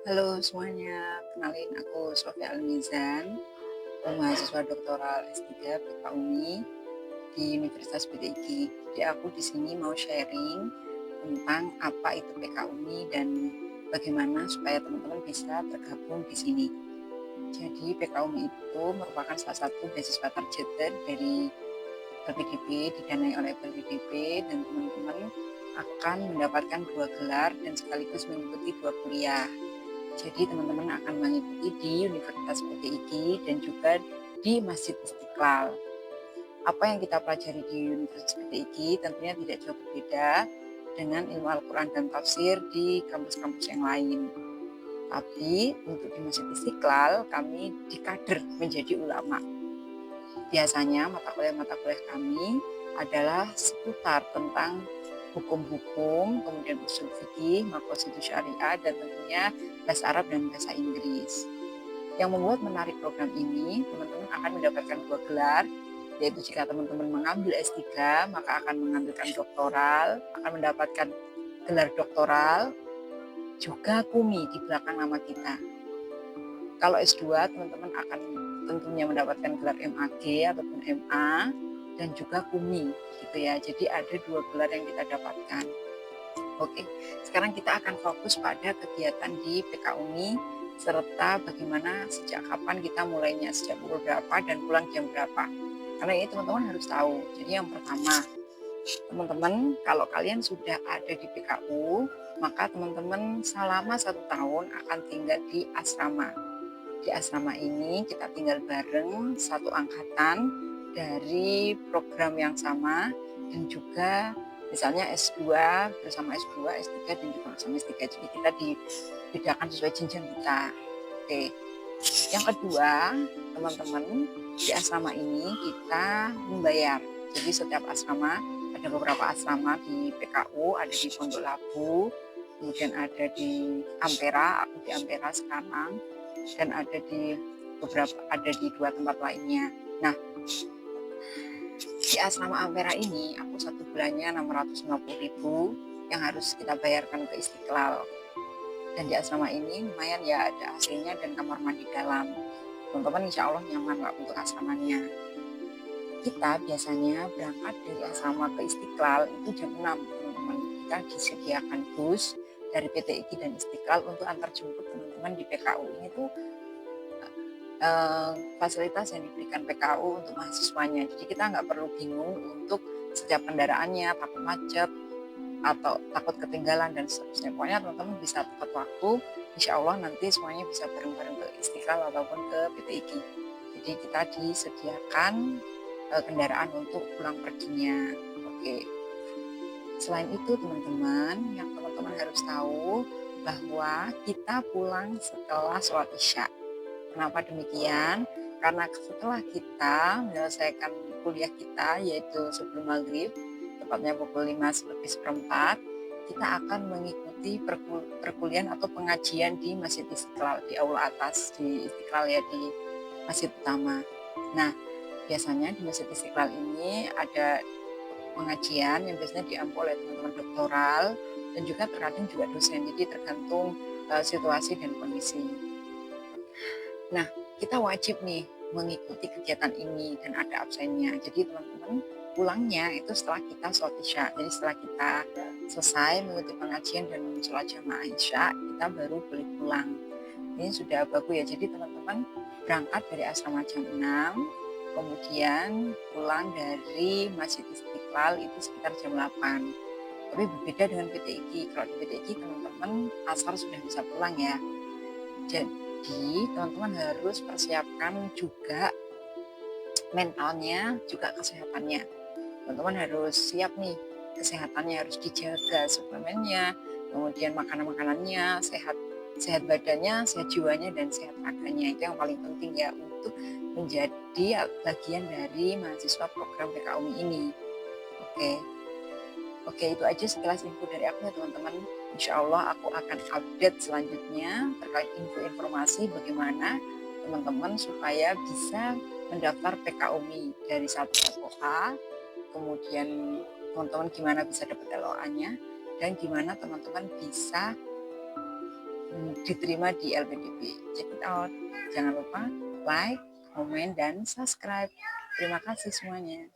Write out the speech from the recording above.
Halo semuanya, kenalin aku Sofia Almizan, mahasiswa doktoral S3 PKUMI di Universitas PTIG. Jadi aku di sini mau sharing tentang apa itu PKUMI dan bagaimana supaya teman-teman bisa tergabung di sini. Jadi PKUMI itu merupakan salah satu beasiswa targeted dari LPDP, didanai oleh LPDP, dan teman-teman akan mendapatkan 2 gelar dan sekaligus mengikuti 2 kuliah. Jadi teman-teman akan mengikuti di Universitas PTIG dan juga di Masjid Istiqlal. Apa yang kita pelajari di Universitas PTIG tentunya tidak jauh berbeda dengan ilmu Al-Quran dan tafsir di kampus-kampus yang lain. Tapi untuk di Masjid Istiqlal kami dikader menjadi ulama. Biasanya mata kuliah kami adalah seputar tentang hukum-hukum, kemudian usul fikih, maqasidus syariah, dan tentunya bahasa Arab dan bahasa Inggris. Yang membuat menarik program ini, teman-teman akan mendapatkan 2 gelar, yaitu jika teman-teman mengambil S3, maka akan mengambilkan doktoral, akan mendapatkan gelar doktoral, juga KUMI di belakang nama kita. Kalau S2, teman-teman akan tentunya mendapatkan gelar MAG ataupun MA, dan juga KUMI, gitu ya. Jadi ada 2 gelar yang kita dapatkan. Oke, sekarang kita akan fokus pada kegiatan di PKUMI, serta bagaimana sejak kapan kita mulainya, sejak pukul berapa dan pulang jam berapa. Karena ini teman-teman harus tahu. Jadi yang pertama, teman-teman kalau kalian sudah ada di PKU, maka teman-teman selama 1 tahun akan tinggal di asrama. Di asrama ini kita tinggal bareng satu angkatan dari program yang sama, dan juga misalnya S2 bersama S2, S3 dan juga bersama S3. Jadi kita dibedakan sesuai jenjang kita. Oke. Yang kedua, teman-teman, di asrama ini kita membayar. Jadi setiap asrama, ada beberapa asrama di PKU, ada di Pondok Labu, kemudian ada di Ampera, aku di Ampera sekarang, dan ada di 2 tempat lainnya. Nah, di asrama Ampera ini aku 1 bulannya 650.000 yang harus kita bayarkan ke Istiqlal. Dan di asrama ini lumayan ya, ada AC-nya dan kamar mandi dalam. Teman-teman insya Allah nyaman lah untuk asramanya. Kita biasanya berangkat dari asrama ke Istiqlal itu jam 6, teman-teman. Kita disediakan bus dari PTIG dan Istiqlal untuk antar jemput teman-teman di PKU. Ini tuh fasilitas yang diberikan PKU untuk mahasiswanya. Jadi kita nggak perlu bingung untuk setiap kendaraannya, takut macet atau takut ketinggalan dan seterusnya. Pokoknya teman-teman bisa tepat waktu, insya Allah nanti semuanya bisa bareng-bareng ke Istiqlal ataupun ke PTIG. Jadi kita disediakan kendaraan untuk pulang perginya. Oke. Selain itu teman-teman, yang teman-teman harus tahu bahwa kita pulang setelah sholat Isya. Kenapa demikian? Karena setelah kita menyelesaikan kuliah kita, yaitu sebelum maghrib, tepatnya pukul 5:04, kita akan mengikuti perkuliahan atau pengajian di Masjid Istiqlal, di aula atas di Istiqlal ya, di masjid utama. Nah, biasanya di Masjid Istiqlal ini ada pengajian yang biasanya diampu oleh teman-teman doktoral dan juga terkadang juga dosen, jadi tergantung situasi dan kondisi. Nah, kita wajib nih mengikuti kegiatan ini dan ada absennya. Jadi teman-teman pulangnya itu setelah kita sholat Isya. Jadi setelah kita selesai mengikuti pengajian dan sholat jamaah Isya, kita baru boleh pulang. Ini sudah bagus ya. Jadi teman-teman berangkat dari asrama jam 6, kemudian pulang dari Masjid Istiqlal itu sekitar jam 8. Tapi berbeda dengan PTIG. Kalau di PTIG teman-teman asar sudah bisa pulang ya. Jadi teman-teman harus persiapkan juga mentalnya, juga kesehatannya. Teman-teman harus siap nih, kesehatannya harus dijaga, suplemennya, kemudian makanan-makanannya, sehat badannya, sehat jiwanya, dan sehat raganya. Itu yang paling penting ya untuk menjadi bagian dari mahasiswa program PKUMI ini. Oke, itu aja sekilas info dari aku ya teman-teman. Insya Allah aku akan update selanjutnya terkait informasi bagaimana teman-teman supaya bisa mendaftar PKUMI dari 1 LOA, kemudian teman-teman gimana bisa dapat LOA-nya, dan gimana teman-teman bisa diterima di LPDP. Check it out. Jangan lupa like, komen, dan subscribe. Terima kasih semuanya.